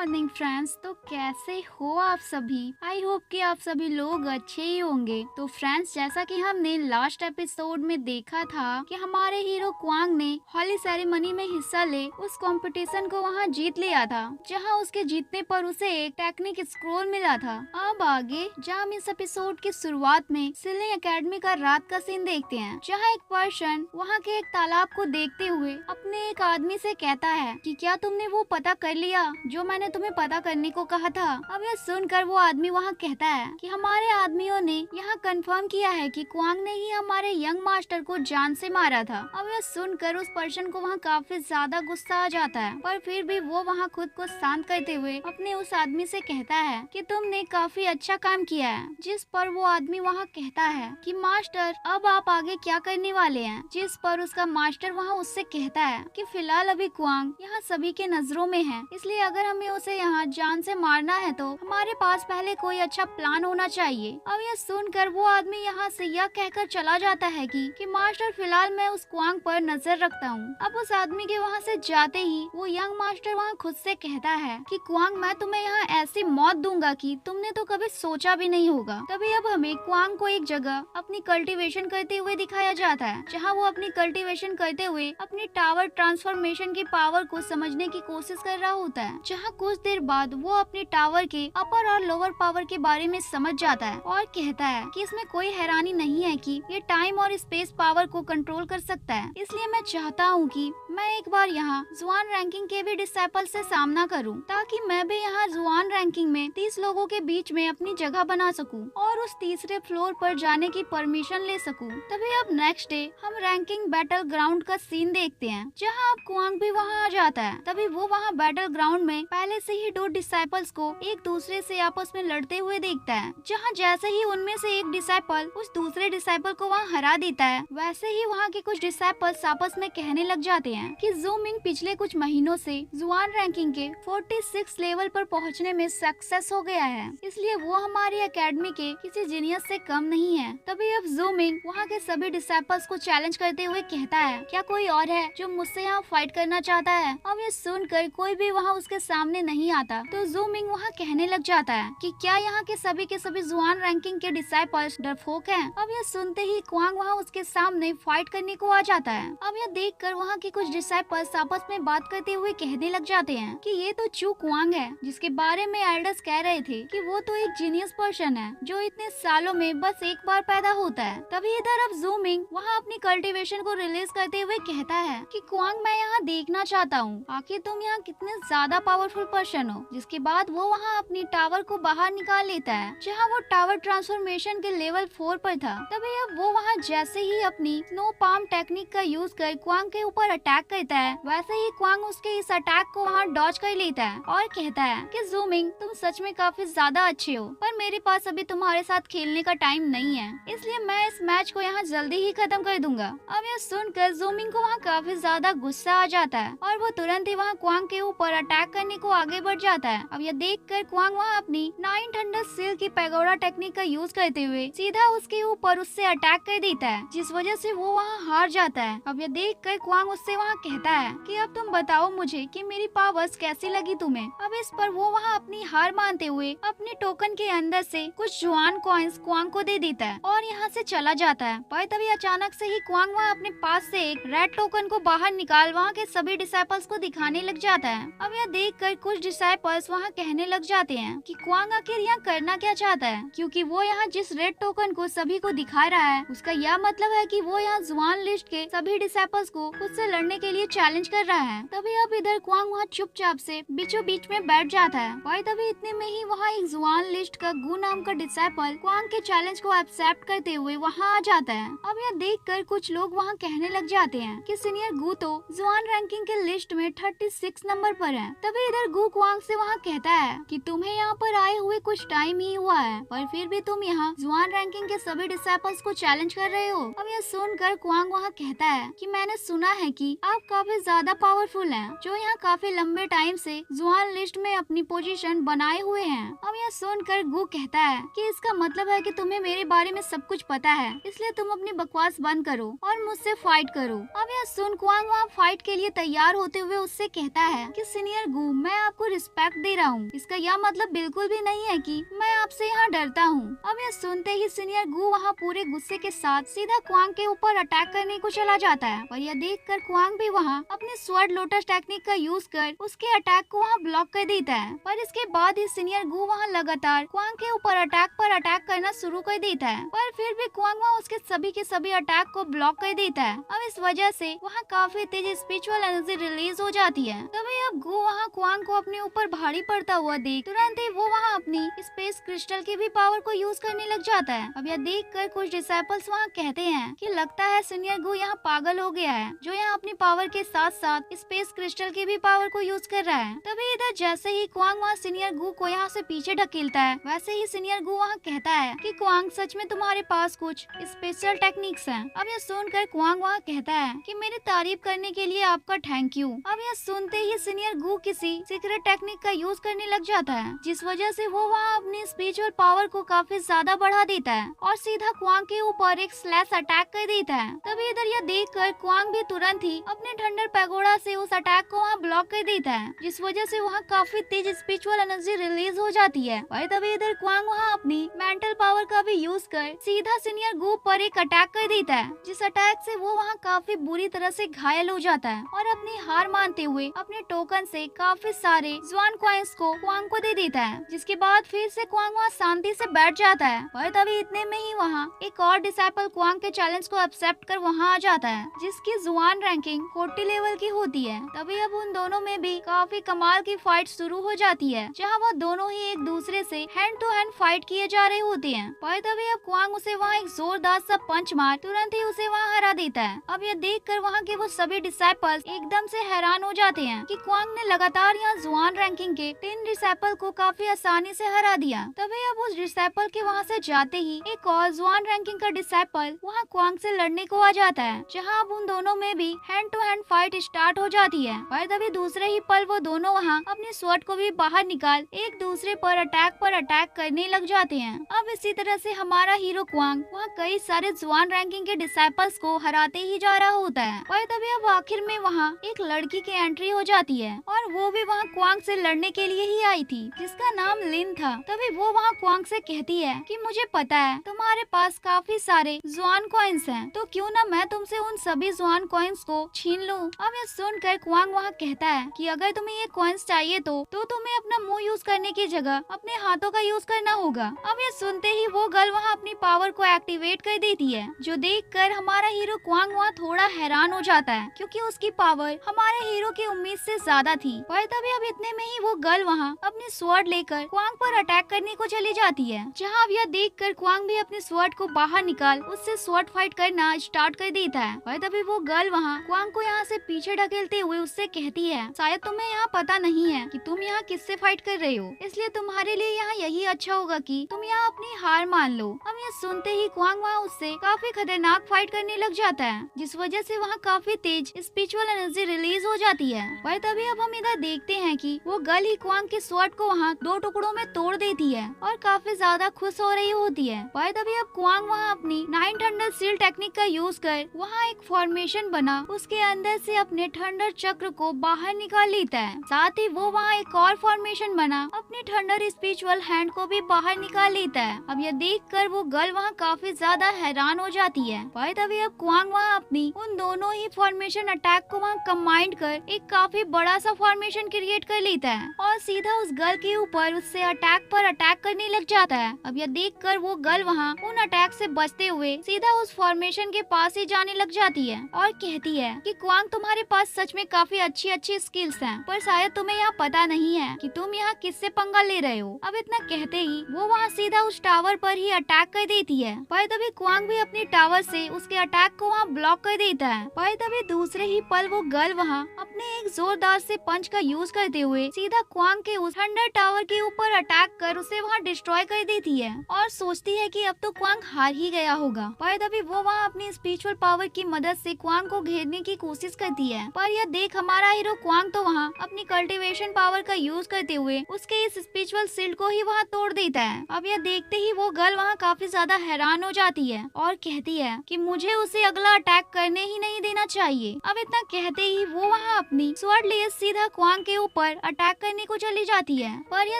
Morning friends. तो कैसे हो आप सभी? आई होप कि आप सभी लोग अच्छे ही होंगे। तो फ्रेंड्स, जैसा कि हमने लास्ट एपिसोड में देखा था कि हमारे हीरो क्वांग ने हॉली सेरेमनी में हिस्सा ले उस कंपटीशन को वहां जीत लिया था, जहां उसके जीतने पर उसे एक टेक्निक स्क्रोल मिला था। अब आगे जहां हम इस एपिसोड की शुरुआत में सिलिंग एकेडमी का रात का सीन देखते हैं, जहां एक पर्सन वहां के एक तालाब को देखते हुए अपने एक आदमी से कहता है कि क्या तुमने वो पता कर लिया जो मैंने तुम्हें पता करने को कहा था। अब यह सुनकर वो आदमी वहाँ कहता है कि हमारे आदमियों ने यहाँ कंफर्म किया है कि क्वांग ने ही हमारे यंग मास्टर को जान से मारा था। अब यह सुनकर उस पर्सन को वहाँ काफी ज्यादा गुस्सा आ जाता है, पर फिर भी वो वहाँ खुद को शांत करते हुए अपने उस आदमी से कहता है कि तुमने काफी अच्छा काम किया है। जिस पर वो आदमी वहाँ कहता है कि मास्टर, अब आप आगे क्या करने वाले हैं? जिस पर उसका मास्टर वहाँ उससे कहता है कि फिलहाल अभी क्वांग यहाँ सभी के नजरों में है, इसलिए अगर हमें उसे यहाँ जान से मारना है तो हमारे पास पहले कोई अच्छा प्लान होना चाहिए। अब यह सुनकर वो आदमी यहाँ से यह कहकर चला जाता है कि मास्टर, फिलहाल मैं उस क्वांग पर नजर रखता हूँ। अब उस आदमी के वहाँ से जाते ही वो यंग मास्टर वहाँ खुद से कहता है कि क्वांग, मैं तुम्हें यहाँ ऐसी मौत दूंगा कि तुमने तो कभी सोचा भी नहीं होगा। तभी अब हमें क्वांग को एक जगह अपनी कल्टीवेशन करते हुए दिखाया जाता है, जहाँ वो अपनी कल्टीवेशन करते हुए अपनी टावर ट्रांसफॉर्मेशन की पावर को समझने की कोशिश कर रहा होता है। जहाँ कुछ देर बाद वो अपनी टावर के अपर और लोअर पावर के बारे में समझ जाता है और कहता है कि इसमें कोई हैरानी नहीं है कि ये टाइम और स्पेस पावर को कंट्रोल कर सकता है। इसलिए मैं चाहता हूँ कि मैं एक बार यहाँ जुआन रैंकिंग के भी डिसाइपल से सामना करूँ, ताकि मैं भी यहाँ जुआन रैंकिंग में 30 लोगों के बीच में अपनी जगह बना सकूँ और उस तीसरे फ्लोर पर जाने की परमिशन ले सकूँ। तभी अब नेक्स्ट डे हम रैंकिंग बैटल ग्राउंड का सीन देखते हैं, जहाँ अब क्वांग भी वहाँ आ जाता है। तभी वो वहाँ बैटल ग्राउंड में पहले से ही दो डिसाइपल्स को एक दूसरे से आपस में लड़ते हुए देखता है, जहाँ जैसे ही उनमें से एक डिसाइपल उस दूसरे डिसाइपल को वहाँ हरा देता है, वैसे ही वहाँ के कुछ डिसाइपल्स आपस में कहने लग जाते हैं कि ज़ू मिंग पिछले कुछ महीनों से जुआन रैंकिंग के 46 लेवल पर पहुँचने में सक्सेस हो गया है, इसलिए वो हमारी एकेडमी के किसी जीनियस से कम नहीं है। तभी अब ज़ू मिंग वहाँ के सभी डिसाइपल्स को चैलेंज करते हुए कहता है, क्या कोई और है जो मुझसे यहाँ फाइट करना चाहता है? अब ये सुनकर कोई भी वहाँ उसके सामने नहीं आता, तो ज़ू मिंग वहाँ कहने लग जाता है कि क्या यहाँ के सभी जुआन रैंकिंग के डिसाइपल्स डरपोक हैं? अब ये सुनते ही क्वांग वहाँ उसके सामने फाइट करने को आ जाता है। अब यह देखकर वहाँ के कुछ डिसाइपल्स आपस में बात करते हुए कहने लग जाते हैं कि ये तो चू क्वांग है, जिसके बारे में एल्डर्स कह रहे थे कि वो तो एक जीनियस पर्सन है जो इतने सालों में बस एक बार पैदा होता है। तभी इधर अब ज़ू मिंग वहाँ अपनी कल्टीवेशन को रिलीज करते हुए कहता है कि क्वांग, मैं यहाँ देखना चाहता हूँ आखिर तुम यहाँ कितने ज्यादा पावरफुल पर्सन हो। जिसके बाद वो वहाँ अपनी टावर को बाहर निकाल लेता है, जहाँ वो टावर ट्रांसफॉर्मेशन के लेवल 4 पर था। तभी अब वो वहाँ जैसे ही अपनी स्नो पाम टेक्निक का यूज कर क्वांग के ऊपर अटैक करता है, वैसे ही क्वांग उसके इस अटैक को वहाँ डॉज कर लेता है और कहता है कि ज़ू मिंग, तुम सच में काफी ज्यादा अच्छे हो, पर मेरे पास अभी तुम्हारे साथ खेलने का टाइम नहीं है, इसलिए मैं इस मैच को यहाँ जल्दी ही खत्म कर दूंगा। अब यह सुनकर ज़ू मिंग को वहाँ काफी ज्यादा गुस्सा आ जाता है और वो तुरंत ही वहाँ क्वांग के ऊपर अटैक करने को आगे बढ़ जाता है। अब यह देखकर क्वांग वहाँ अपनी 900 सील की पैगोडा टेक्निक का यूज करते हुए सीधा उसके ऊपर उससे अटैक कर देता है, जिस वजह से वो वहाँ हार जाता है। अब यह देखकर क्वांग उससे वहाँ कहता है कि अब तुम बताओ मुझे कि मेरी पावर्स कैसी लगी तुम्हें। अब इस पर वो वहाँ अपनी हार मानते हुए अपने टोकन के अंदर से कुछ जुआन कॉइन्स क्वांग को दे देता है और यहाँ से चला जाता है। पर तभी अचानक से ही क्वांग वहाँ अपने पास से एक रेड टोकन को बाहर निकाल वहाँ के सभी डिसाइपल्स को दिखाने लग जाता है। अब यह देखकर कुछ डिसाइपल्स वहाँ कहने लग जाते हैं कि क्वांग आखिर यहाँ करना क्या चाहता है, क्योंकि वो यहाँ जिस रेड टोकन को सभी को दिखा रहा है उसका यह मतलब है कि वो यहाँ जुआन लिस्ट के सभी डिसाइपल्स को खुद से लड़ने के लिए चैलेंज कर रहा है। तभी अब इधर क्वांग वहाँ चुपचाप से बीचों बीच में बैठ जाता है और तभी इतने में ही वहाँ एक जुआन लिस्ट का गू नाम का डिसाइपल क्वांग के चैलेंज को एक्सेप्ट करते हुए वहाँ आ जाता है। अब यह देखकर कुछ लोग वहाँ कहने लग जाते हैं कि सीनियर गू तो जुआन रैंकिंग के लिस्ट में 36 नंबर पर है। तभी इधर गू क्वांग से वहाँ कहता है कि तुम्हें यहाँ पर आए हुए कुछ टाइम ही हुआ है, पर फिर भी तुम यहाँ जुआन रैंकिंग के सभी डिसाइपल्स को चैलेंज कर रहे हो। अब यह सुनकर क्वांग वहाँ कहता है कि मैंने सुना है कि आप काफी ज्यादा पावरफुल हैं, जो यहाँ काफी लंबे टाइम से जुआन लिस्ट में अपनी पोजीशन बनाए हुए हैं। अब यह सुनकर गु कहता है कि इसका मतलब है कि तुम्हें मेरे बारे में सब कुछ पता है, इसलिए तुम अपनी बकवास बंद करो और मुझसे फाइट करो। अब यह सुन क्वांग वहाँ फाइट के लिए तैयार होते हुए उससे कहता है कि सीनियर गु, मैं आपको रिस्पेक्ट दे रहा हूँ, इसका यह मतलब बिल्कुल भी नहीं है कि मैं आपसे यहाँ डरता हूँ। अब यह सुनते ही सीनियर गु वहाँ पूरे गुस्से के साथ सीधा क्वांग के ऊपर अटैक करने को चला जाता है। और यह देखकर क्वांग भी वहाँ अपने स्वर्ड लोटस टेक्निक का यूज कर उसके अटैक को वहाँ ब्लॉक कर देता है। पर इसके बाद ही सीनियर गु वहाँ लगातार क्वांग के ऊपर अटैक करना शुरू कर देता है, पर फिर भी क्वांग वहाँ उसके सभी के सभी अटैक को ब्लॉक कर देता है। अब इस वजह से वहाँ काफी तेज स्पिरिचुअल एनर्जी रिलीज हो जाती है। तभी अब गु वहाँ क्वांग को अपने ऊपर भारी पड़ता हुआ देख तुरंत ही वो वहाँ अपनी स्पेस क्रिस्टल की भी पावर को यूज करने लग जाता है। अब यह देख कर कुछ डिसाइपल्स वहाँ कहते हैं कि लगता है सीनियर गु यहाँ पागल हो गया है, जो यहाँ अपनी पावर के साथ साथ स्पेस क्रिस्टल की भी पावर को यूज कर रहा है। तभी इधर जैसे ही क्वांग वहाँ सीनियर गु को यहाँ से पीछे ढकेलता है, वैसे ही सीनियर गु वहाँ कहता है कि क्वांग, सच में तुम्हारे पास कुछ स्पेशल टेक्निक्स हैं। अब यह सुनकर क्वांग वहाँ कहता है कि मेरी तारीफ करने के लिए आपका थैंक यू। अब यह सुनते ही सीनियर गु किसी सीक्रेट टेक्निक का यूज करने लग जाता है, जिस वजह से वो वहाँ अपनी स्पिरिचुअल पावर को काफी ज्यादा बढ़ा देता है और सीधा क्वांग के ऊपर एक स्लैश अटैक कर देता है। तभी इधर यह देखकर क्वांग भी तुरंत ही अपने थंडर पैगोडा से उस अटैक को वहाँ ब्लॉक कर देता है, जिस वजह से वहाँ काफी तेज स्पिरिचुअल एनर्जी रिलीज हो जाती है। और तभी इधर क्वांग वहाँ अपनी मेंटल पावर का भी यूज कर सीधा सीनियर गु पर एक अटैक कर देता है, जिस अटैक से वो वहाँ काफी बुरी तरह से घायल हो जाता है और अपनी हार मानते हुए अपने टोकन से काफी सारे जुआन कॉइन्स को क्वांग को दे देता है, जिसके बाद फिर से क्वांग वहाँ शांति से बैठ जाता है। और तभी इतने में ही वहाँ एक और डिसाइपल क्वांग के चैलेंज को एक्सेप्ट कर वहाँ आ जाता है, जिसकी जुआन रैंकिंग 40 लेवल की होती है। तभी अब उन दोनों में भी काफी कमाल की फाइट शुरू हो जाती है, जहाँ वो दोनों ही एक दूसरे से हैंड टू हैंड फाइट किए जा रहे होते हैं। पर तभी अब क्वांग उसे वहाँ एक जोरदार सा पंच मार तुरंत ही उसे वहाँ हरा देता है। अब यह देख कर वहाँ के वो सभी डिसाइपल्स एकदम से हैरान हो जाते हैं कि क्वांग ने लगातार यहाँ जुआन रैंकिंग के 3 डिसाइपल को काफी आसानी से हरा दिया। तभी अब उस डिसाइपल के वहाँ से जाते ही एक और जुआन रैंकिंग का डिसाइपल वहाँ क्वांग से लड़ने को आ जाता है, जहाँ अब उन दोनों में भी hand to hand fight start हो जाती है। पर तभी दूसरे ही पल वो दोनों वहाँ अपनी स्वॉर्ड को भी बाहर निकाल एक दूसरे पर अटैक करने लग जाते हैं। अब इसी तरह से हमारा हीरो क्वांग वहाँ कई सारे जुआन रैंकिंग के डिसाइपल्स को हराते ही जा रहा होता है। पर तभी अब आखिर में वहाँ एक लड़की की एंट्री हो जाती है और वो भी वहाँ क्वांग से लड़ने के लिए ही आई थी, जिसका नाम लिन था। तभी वो वहाँ क्वांग से कहती है कि मुझे पता है तुम्हारे पास काफी सारे जुआन कॉइन्स हैं, तो क्यों ना मैं तुमसे उन सभी जुआन कॉइन्स को छीन लूं। अब ये सुनकर क्वांग वहाँ कहता है कि अगर तुम्हें ये कॉइन्स चाहिए तो तुम्हें अपना मुंह यूज करने की जगह अपने हाथों का यूज करना होगा। अब ये सुनते ही वो गर्ल वहाँ अपनी पावर को एक्टिवेट कर देती है, जो देखकर हमारा हीरो क्वांग वहाँ थोड़ा हैरान हो जाता है, क्योंकि उसकी पावर हमारे हीरो की उम्मीद से ज्यादा थी। पर तभी अब इतने में ही वो गर्ल वहाँ अपनी स्वॉर्ड लेकर क्वांग पर अटैक करने को चली जाती है, जहाँ अब यह देखकर क्वांग भी अपनी स्वॉर्ड को बाहर निकाल उससे स्वॉर्ड फाइट करना स्टार्ट कर देता है। पर तभी वो गर्ल वहाँ क्वांग को यहाँ से पीछे ढकेलते हुए उससे कहती है, शायद तुम्हें यहाँ पता नहीं है कि तुम यहाँ किससे फाइट कर रहे हो, इसलिए तुम्हारे लिए यहाँ यही अच्छा होगा कि तुम यहाँ अपनी हार मान लो। अब ये सुनते ही क्वांग वहाँ उससे काफी खतरनाक फाइट करने लग जाता है, जिस वजह से वहाँ काफी तेज स्पिरिचुअल एनर्जी रिलीज हो जाती है। पर तभी अब हम इधर देखते हैं कि वो गर्ल ही क्वांग के स्वॉर्ड को वहाँ 2 टुकड़ों में तोड़ देती है और काफी ज्यादा खुश हो रही होती है। पर तभी अब क्वांग वहाँ अपनी 9 थंडर सील टेक्निक का यूज कर वहाँ एक फॉर्मेशन बना उसके अंदर से अपने थंडर चक्र को बाहर निकाल लेता है। साथ ही वो वहाँ एक और फॉर्मेशन बना अपने थंडर स्पिरिचुअल हैंड को भी बाहर निकाल लेता है। अब यह देखकर वो गर्ल वहाँ काफी ज्यादा हैरान हो जाती है। पर तभी अब क्वांग वहाँ अपनी उन दोनों ही फॉर्मेशन अटैक को वहाँ कंबाइंड कर एक काफी बड़ा सा फॉर्मेशन क्रिएट कर लेता है और सीधा उस गर्ल के ऊपर उससे अटैक पर अटैक करने लग जाता है। अब यह देखकर वो गर्ल वहाँ उन अटैक से बचते हुए सीधा उस फॉर्मेशन के पास ही जाने लग जाती है और कहती है कि क्वांग, तुम्हारे पास सच में काफी अच्छी स्किल्स हैं, पर शायद तुम्हें यहाँ पता नहीं है कि तुम यहाँ किससे पंगा ले रहे हो। अब इतना कहते ही वो वहाँ सीधा उस टावर पर ही अटैक कर देती है। पर तभी क्वांग भी अपनी टावर से उसके अटैक को वहाँ ब्लॉक कर देता है। पर तभी दूसरे ही पल वो गर्ल वहाँ अपने एक जोरदार से पंच का यूज करते हुए सीधा क्वांग के उस थंडर टावर के ऊपर अटैक कर उसे वहाँ डिस्ट्रॉय कर देती है और सोचती है कि अब तो क्वांग हार ही गया होगा। पर तभी वो वहाँ अपनी स्पिरिचुअल पावर की मदद से क्वांग को घेरने की की कोशिश करती है, पर यह देख हमारा हीरो क्वांग तो वहाँ अपनी कल्टीवेशन पावर का यूज करते हुए उसके इस स्पिरिचुअल शील्ड को ही वहाँ तोड़ देता है। अब यह देखते ही वो गर्ल वहाँ काफी ज्यादा हैरान हो जाती है और कहती है कि मुझे उसे अगला अटैक करने ही नहीं देना चाहिए। अब इतना कहते ही वो वहाँ अपनी स्वॉर्ड लिए सीधा क्वांग के ऊपर अटैक करने को चली जाती है, पर यह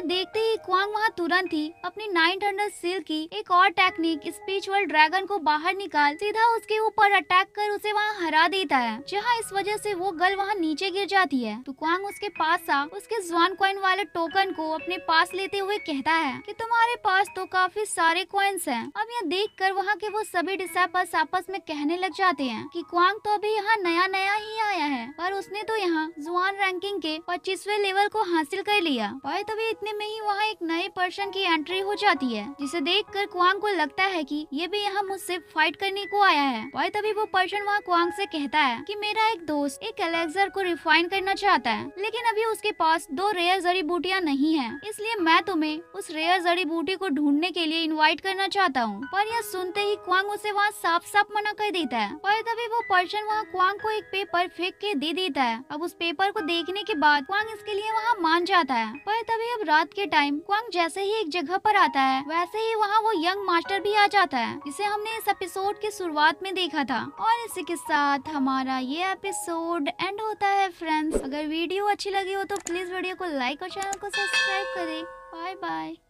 देखते ही क्वांग वहाँ तुरंत ही अपनी 900 सील की एक और टेक्निक स्पिरिचुअल ड्रैगन को बाहर निकाल सीधा उसके ऊपर अटैक कर उसे वहाँ हरा देता है, जहाँ इस वजह से वो गर्ल वहाँ नीचे गिर जाती है। तो क्वांग उसके पास आ उसके ज़्वान कॉइन वाले टोकन को अपने पास लेते हुए कहता है कि तुम्हारे पास तो काफी सारे कॉइन्स हैं। अब यह देखकर वहाँ के वो सभी डिसाइपल्स आपस में कहने लग जाते हैं कि क्वांग तो अभी यहाँ नया नया ही आया है, पर उसने तो यहाँ ज़्वान रैंकिंग के 25वें लेवल को हासिल कर लिया। और तभी इतने में ही वहाँ एक नए पर्सन की एंट्री हो जाती है, जिसे देखकर क्वांग को लगता है कि ये भी यहाँ मुझसे फाइट करने को आया है। और तभी वो पर्सन वहाँ क्वांग से कहता है कि मेरा एक दोस्त एक एलेक्सर को रिफाइन करना चाहता है, लेकिन अभी उसके पास 2 रेयर जड़ी बूटियाँ नहीं है, इसलिए मैं तुम्हें उस रेयर जड़ी बूटी को ढूंढने के लिए इनवाइट करना चाहता हूँ। पर यह सुनते ही क्वांग उसे वहाँ साफ साफ मना कर देता है। और तभी वो पर्सन वहाँ क्वांग को एक पेपर फेंक के दे देता है। अब उस पेपर को देखने के बाद क्वांग इसके लिए वहाँ मान जाता है। पर तभी अब रात के टाइम क्वांग जैसे ही एक जगह पर आता है, वैसे ही वहाँ वो यंग मास्टर भी आ जाता है, जिसे हमने इस एपिसोड की शुरुआत में देखा था। और इसी के साथ हमारा ये एपिसोड एंड होता है फ्रेंड्स। अगर वीडियो अच्छी लगी हो तो प्लीज वीडियो को लाइक और चैनल को सब्सक्राइब करें। Bye bye.